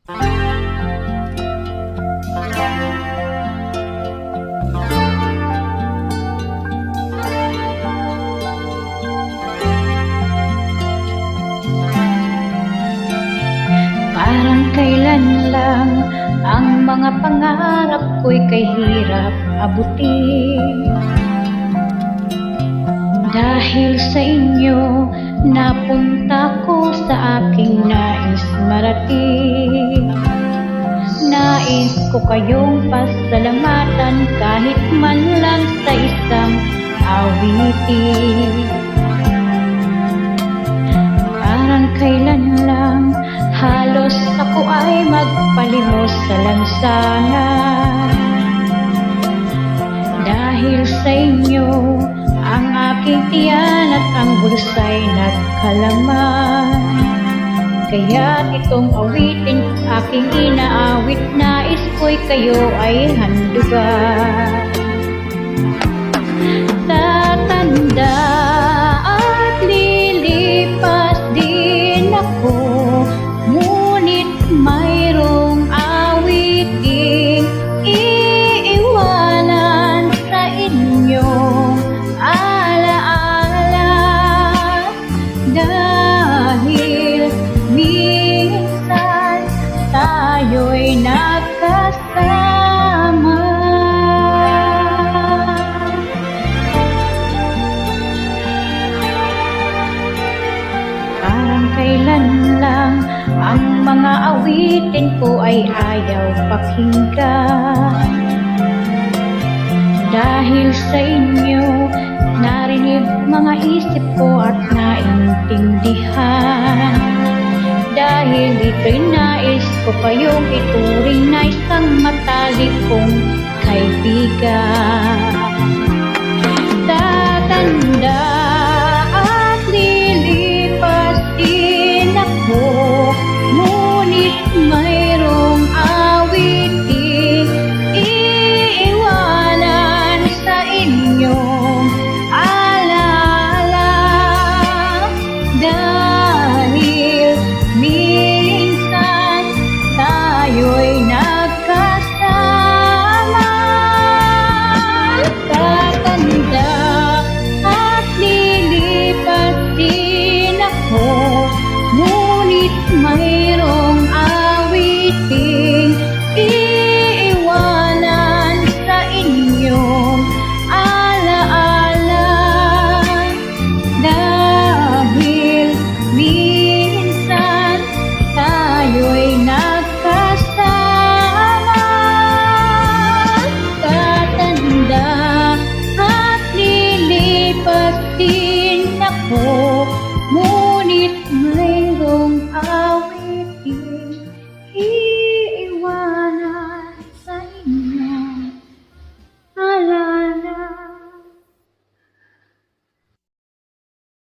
Parang kailan lang ang mga pangarap ko'y kay hirap abutin. Dahil sa inyo, napunta ko sa aking nais marating. Nais ko kayong pasalamatan kahit man lang sa isang awitin. Parang kailan lang halos ako ay magpalimos sa lansangan. Dahil sa inyo, ang aking tiyan at ang bulsa'y nagkalaman. Kaya't itong awitin aking inaawit, nais ko'y kayo ay handugan. Tatanda at lilipas din ako, ngunit mayroong awiting iiwanan sa inyong alaala. Dahil minsan tayo'y nagkasama. Parang kailan lang ang mga awitin ko ay ayaw pakinggan. Dahil sa inyo, narinig mga isip ko at naintindihan. Dahil ito'y nais ko kayong ituring na isang matalik kong kaibigan. Tatanda at lilipas din ako, ngunit mayroong awiting iiwanan sa inyong alaala. Dahil minsan tayo'y nagkasama. Tatanda at lilipas din ako, ngunit mayroong awiting iiwanan sa inyong alaala. Dahil minsan tayo'y nagkasama. Tatanda at lilipas din ako, ngunit